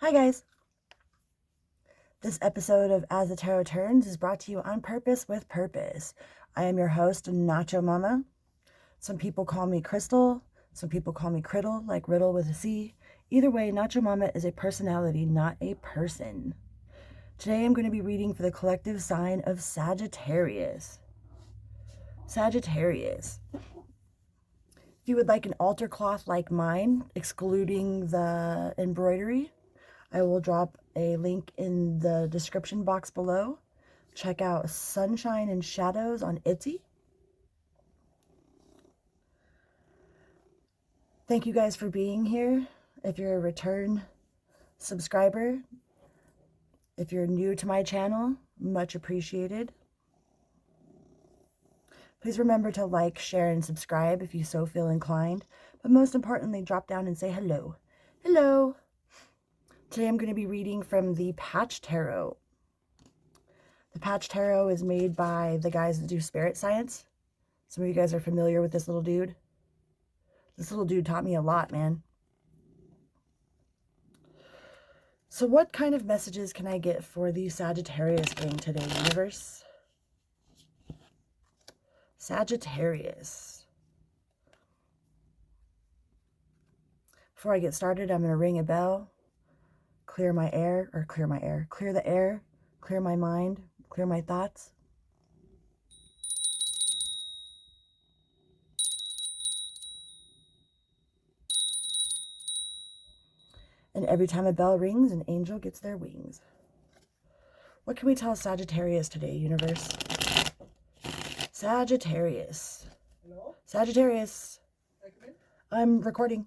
Hi guys! This episode of As the Tarot Turns is brought to you on purpose with purpose. I am your host, Nacho Mama. Some people call me Crystal. Some people call me Criddle, like Riddle with a C. Either way, Nacho Mama is a personality, not a person. Today I'm going to be reading for the collective sign of Sagittarius. Sagittarius. If you would like an altar cloth like mine, excluding the embroidery, I will drop a link in the description box below. Check out Sunshine and Shadows on Etsy. Thank you guys for being here. If you're a return subscriber, if you're new to my channel, much appreciated. Please remember to like, share, and subscribe if you so feel inclined. But most importantly, drop down and say hello. Hello! Today I'm going to be reading from the Patch Tarot. The Patch Tarot is made by the guys that do spirit science. Some of you guys are familiar with this little dude. This little dude taught me a lot, man. So what kind of messages can I get for the Sagittarius gang today, universe? Sagittarius. Before I get started, I'm going to ring a bell, clear the air, clear my mind, clear my thoughts. And every time a bell rings, an angel gets their wings. What can we tell Sagittarius today, universe? Sagittarius. Hello? Sagittarius. I'm recording.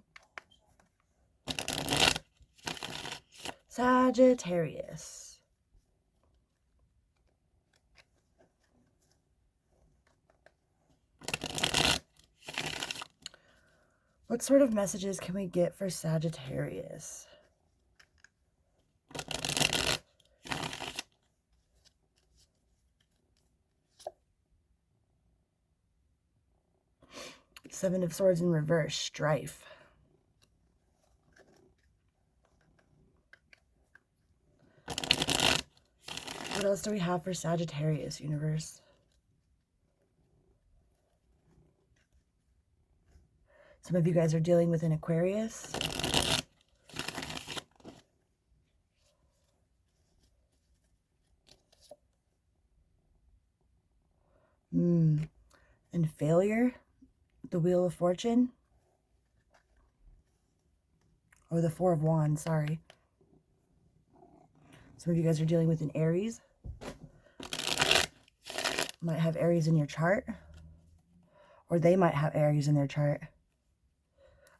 Sagittarius. What sort of messages can we get for Sagittarius? Seven of Swords in reverse, strife. What else do we have for Sagittarius, universe? Some of you guys are dealing with an Aquarius. And failure, the Wheel of Fortune. Or the Four of Wands, sorry. Some of you guys are dealing with an Aries. Might have Aries in your chart. Or they might have Aries in their chart.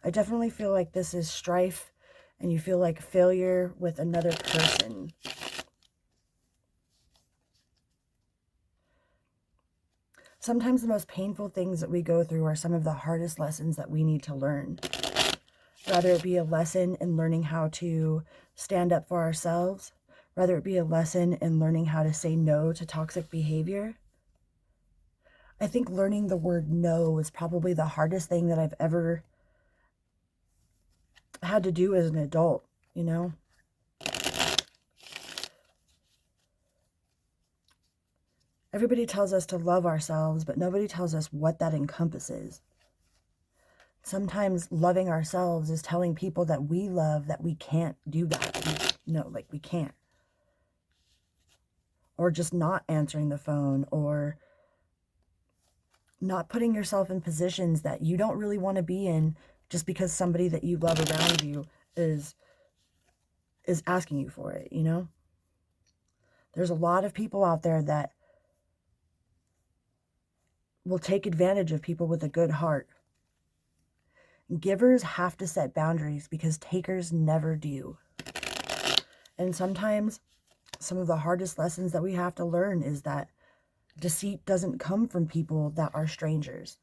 I definitely feel like this is strife and you feel like failure with another person. Sometimes the most painful things that we go through are some of the hardest lessons that we need to learn. Rather it be a lesson in learning how to stand up for ourselves. Rather it be a lesson in learning how to say no to toxic behavior. I think learning the word no is probably the hardest thing that I've ever had to do as an adult, you know? Everybody tells us to love ourselves, but nobody tells us what that encompasses. Sometimes loving ourselves is telling people that we love that we can't do that. We can't. Or just not answering the phone, or not putting yourself in positions that you don't really want to be in just because somebody that you love around you is asking you for it, you know? There's a lot of people out there that will take advantage of people with a good heart. Givers have to set boundaries because takers never do. And sometimes some of the hardest lessons that we have to learn is that deceit doesn't come from people that are strangers.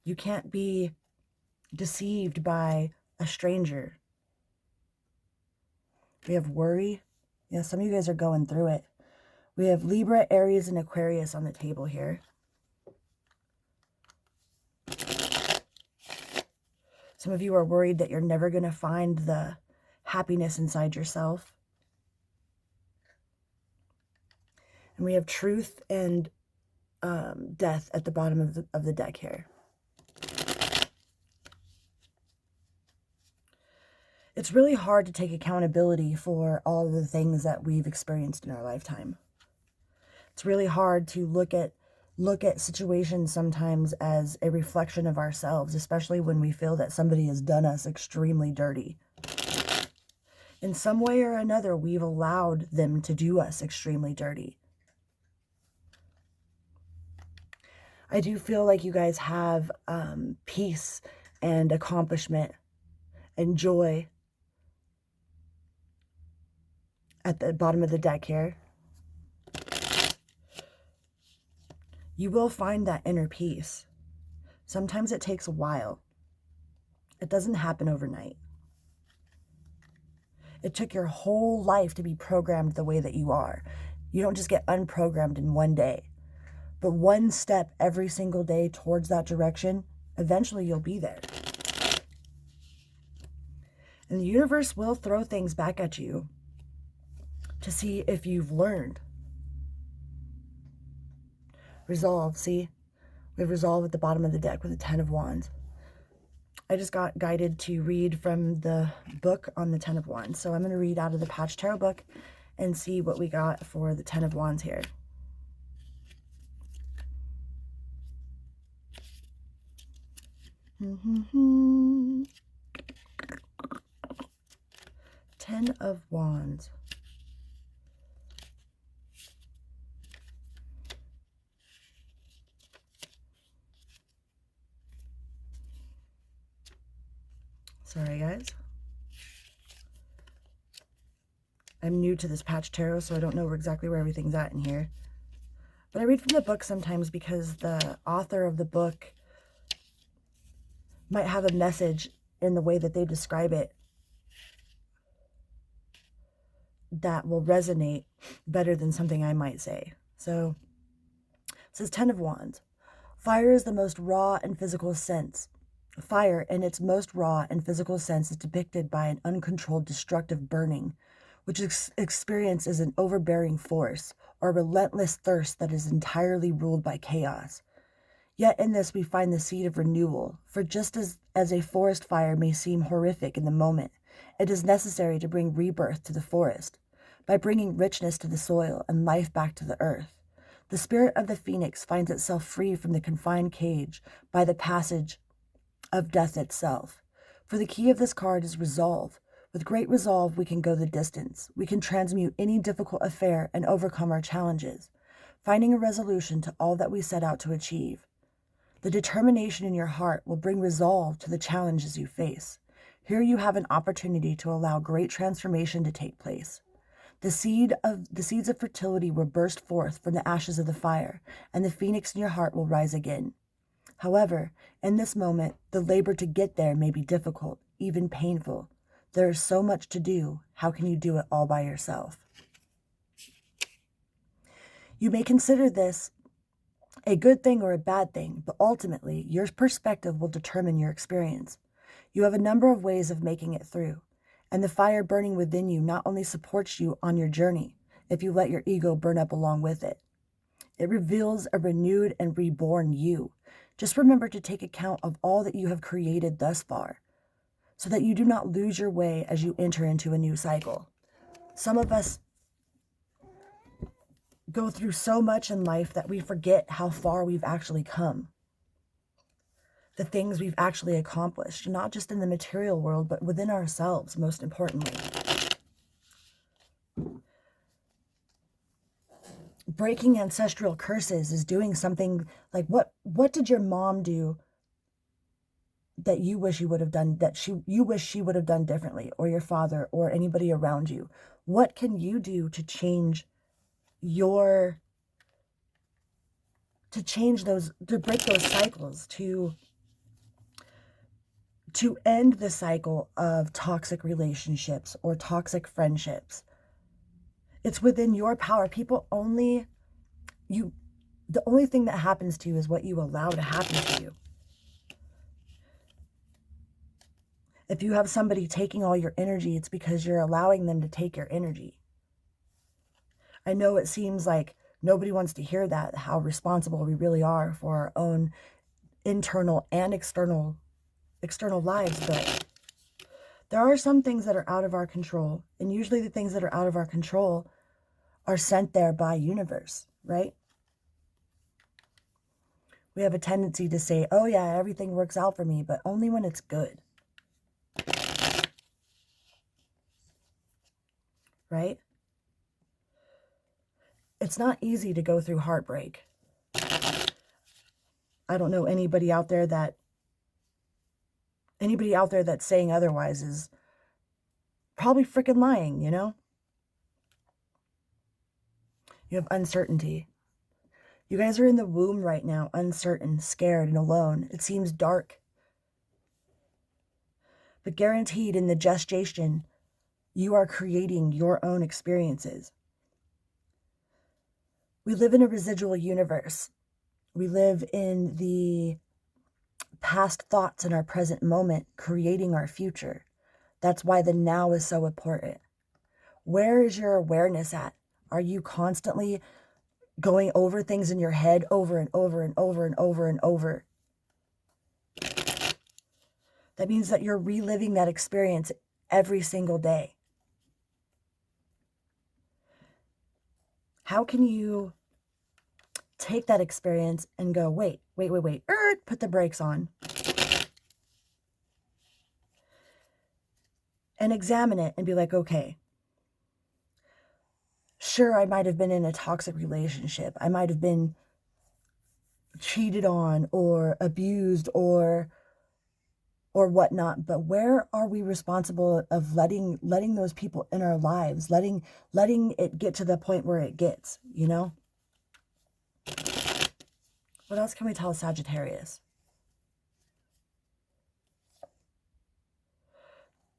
You can't be deceived by a stranger. We have worry. Yeah, some of you guys are going through it. We have Libra, Aries, and Aquarius on the table here. Some of you are worried that you're never going to find the happiness inside yourself. And we have truth and death at the bottom of the deck here. It's really hard to take accountability for all of the things that we've experienced in our lifetime. It's really hard to look at situations sometimes as a reflection of ourselves, especially when we feel that somebody has done us extremely dirty. In some way or another, we've allowed them to do us extremely dirty. I do feel like you guys have peace and accomplishment and joy at the bottom of the deck here. You will find that inner peace. Sometimes it takes a while. It doesn't happen overnight. It took your whole life to be programmed the way that you are. You don't just get unprogrammed in one day. But one step every single day towards that direction, eventually you'll be there. And the universe will throw things back at you to see if you've learned. Resolve, see? We have resolve at the bottom of the deck with the 10 of Wands. I just got guided to read from the book on the 10 of Wands. So I'm going to read out of the Patch Tarot book and see what we got for the 10 of Wands here. Ten of Wands. Sorry, guys. I'm new to this Patch Tarot, so I don't know exactly where everything's at in here. But I read from the book sometimes because the author of the book might have a message in the way that they describe it that will resonate better than something I might say. So, it says 10 of Wands. Fire is the most raw and physical sense. Fire, in its most raw and physical sense, is depicted by an uncontrolled destructive burning, which is experienced as an overbearing force or relentless thirst that is entirely ruled by chaos. Yet in this we find the seed of renewal, for just as a forest fire may seem horrific in the moment, it is necessary to bring rebirth to the forest, by bringing richness to the soil and life back to the earth. The spirit of the phoenix finds itself free from the confined cage by the passage of death itself. For the key of this card is resolve. With great resolve, we can go the distance. We can transmute any difficult affair and overcome our challenges, finding a resolution to all that we set out to achieve. The determination in your heart will bring resolve to the challenges you face. Here you have an opportunity to allow great transformation to take place. The seeds of fertility will burst forth from the ashes of the fire, and the phoenix in your heart will rise again. However, in this moment, the labor to get there may be difficult, even painful. There is so much to do. How can you do it all by yourself? You may consider this a good thing or a bad thing, but ultimately, your perspective will determine your experience. You have a number of ways of making it through, and the fire burning within you not only supports you on your journey, if you let your ego burn up along with it. It reveals a renewed and reborn you. Just remember to take account of all that you have created thus far, so that you do not lose your way as you enter into a new cycle. Some of us go through so much in life that we forget how far we've actually come. The things we've actually accomplished, not just in the material world, but within ourselves, most importantly. Breaking ancestral curses is doing something like what did your mom do that you wish you would have done, that you wish she would have done differently, or your father or anybody around you? What can you do to change to break those cycles, to end the cycle of toxic relationships or toxic friendships? It's within your power. The only thing that happens to you is what you allow to happen to you. If you have somebody taking all your energy, it's because you're allowing them to take your energy. I know it seems like nobody wants to hear that, how responsible we really are for our own internal and external lives, but there are some things that are out of our control, and usually the things that are out of our control are sent there by universe, right? We have a tendency to say, oh yeah, everything works out for me, but only when it's good. Right? It's not easy to go through heartbreak. I don't know anybody out there that's saying otherwise is probably freaking lying, you know? You have uncertainty. You guys are in the womb right now, uncertain, scared, and alone. It seems dark. But guaranteed in the gestation, you are creating your own experiences. We live in a residual universe. We live in the past thoughts in our present moment, creating our future. That's why the now is so important. Where is your awareness at? Are you constantly going over things in your head over and over and over and over and over? That means that you're reliving that experience every single day. How can you take that experience and go, wait, put the brakes on and examine it and be like, okay, sure, I might have been in a toxic relationship. I might have been cheated on or abused or whatnot, but where are we responsible of letting those people in our lives, letting it get to the point where it gets, you know? What else can we tell Sagittarius?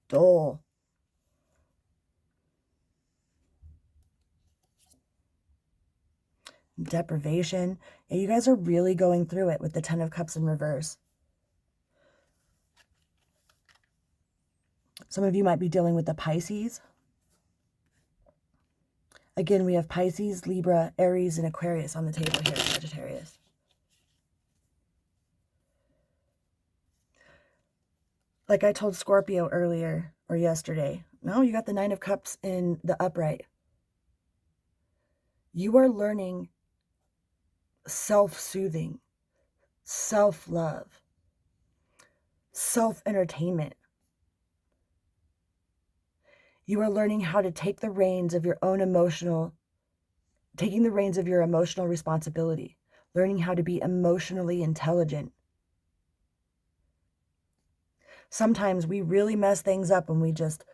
Dull. Deprivation. Yeah, you guys are really going through it with the Ten of Cups in reverse. Some of you might be dealing with the Pisces. Again, we have Pisces, Libra, Aries, and Aquarius on the table here, Sagittarius. Like I told Scorpio earlier or yesterday, no, you got the Nine of Cups in the upright. You are learning self-soothing, self-love, self-entertainment. You are learning how to take the reins of your own taking the reins of your emotional responsibility, learning how to be emotionally intelligent. Sometimes we really mess things up when we just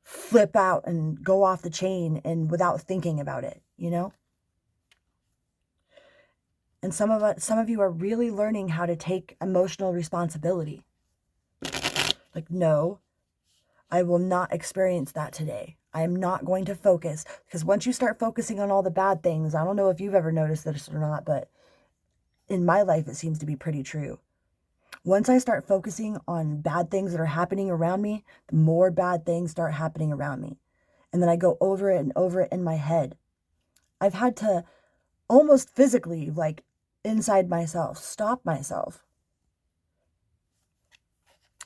flip out and go off the chain and without thinking about it, you know? And some of you are really learning how to take emotional responsibility. Like, no, I will not experience that today. I am not going to focus, because once you start focusing on all the bad things, I don't know if you've ever noticed this or not, but in my life, it seems to be pretty true. Once I start focusing on bad things that are happening around me, the more bad things start happening around me. And then I go over it and over it in my head. I've had to almost physically, like inside myself, stop myself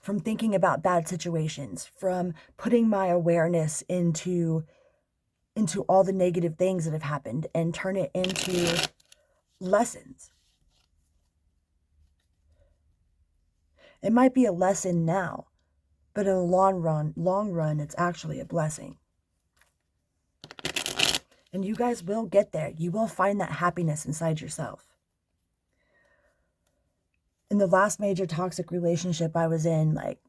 from thinking about bad situations, from putting my awareness into all the negative things that have happened and turn it into lessons. It might be a lesson now, but in the long run, it's actually a blessing. And you guys will get there. You will find that happiness inside yourself. In the last major toxic relationship I was in, like,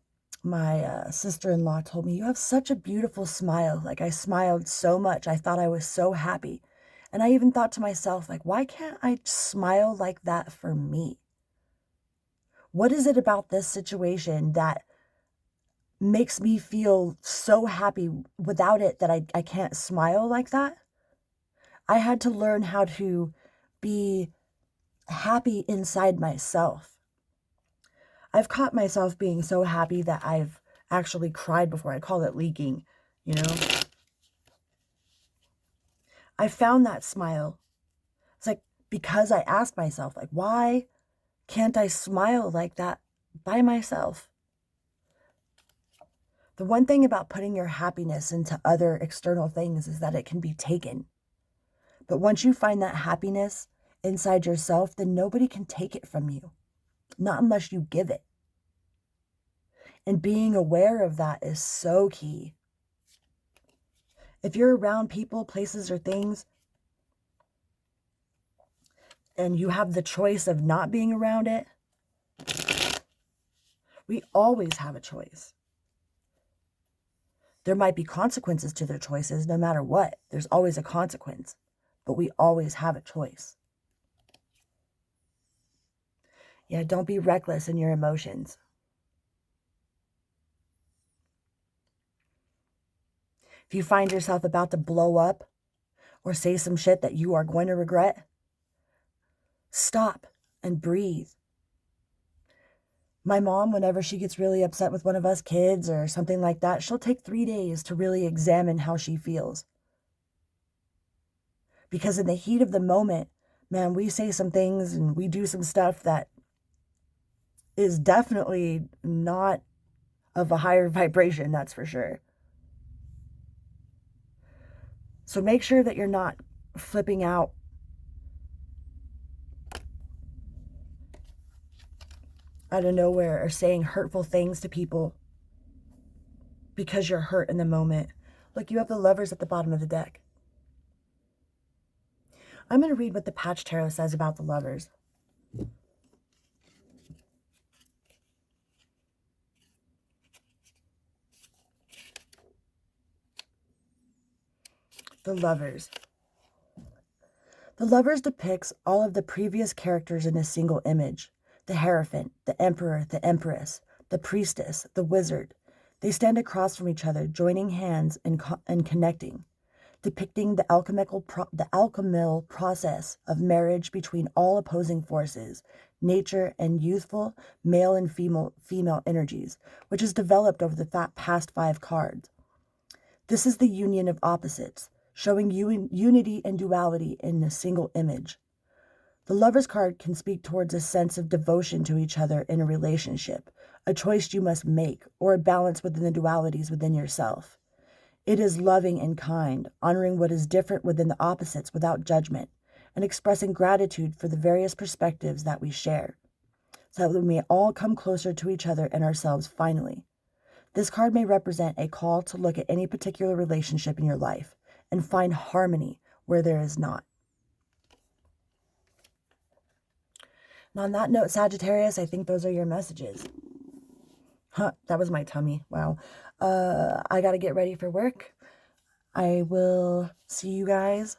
my sister-in-law told me, you have such a beautiful smile. Like, I smiled so much. I thought I was so happy. And I even thought to myself, like, why can't I smile like that for me? What is it about this situation that makes me feel so happy without it that I can't smile like that? I had to learn how to be happy inside myself. I've caught myself being so happy that I've actually cried before. I call it leaking, you know. I found that smile. It's like, because I asked myself, like, why can't I smile like that by myself? The one thing about putting your happiness into other external things is that it can be taken. But once you find that happiness inside yourself, then nobody can take it from you. Not unless you give it. And being aware of that is so key. If you're around people, places, or things, and you have the choice of not being around it, we always have a choice. There might be consequences to their choices, no matter what. There's always a consequence, but we always have a choice. Yeah, don't be reckless in your emotions. If you find yourself about to blow up or say some shit that you are going to regret, stop and breathe. My mom, whenever she gets really upset with one of us kids or something like that, she'll take 3 days to really examine how she feels. Because in the heat of the moment, man, we say some things and we do some stuff that is definitely not of a higher vibration, that's for sure. So make sure that you're not flipping out out of nowhere or saying hurtful things to people because you're hurt in the moment. Look, you have the Lovers at the bottom of the deck. I'm going to read what the Patch Tarot says about the Lovers. The Lovers. The Lovers depicts all of the previous characters in a single image. The Hierophant, the Emperor, the Empress, the Priestess, the Wizard. They stand across from each other, joining hands and connecting, depicting the alchemical process of marriage between all opposing forces, nature and youthful male and female energies, which is developed over the past 5 cards. This is the union of opposites, showing unity and duality in a single image. The Lover's card can speak towards a sense of devotion to each other in a relationship, a choice you must make, or a balance within the dualities within yourself. It is loving and kind, honoring what is different within the opposites without judgment, and expressing gratitude for the various perspectives that we share, so that we may all come closer to each other and ourselves finally. This card may represent a call to look at any particular relationship in your life and find harmony where there is not. And on that note, Sagittarius, I think those are your messages. That was my tummy. Wow. I got to get ready for work. I will see you guys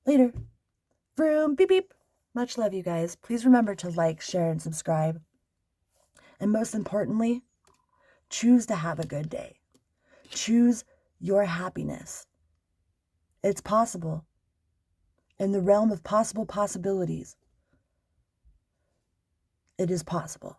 later. Vroom, beep, beep. Much love, you guys. Please remember to like, share, and subscribe. And most importantly, choose to have a good day. Choose your happiness. It's possible. In the realm of possible possibilities, it is possible.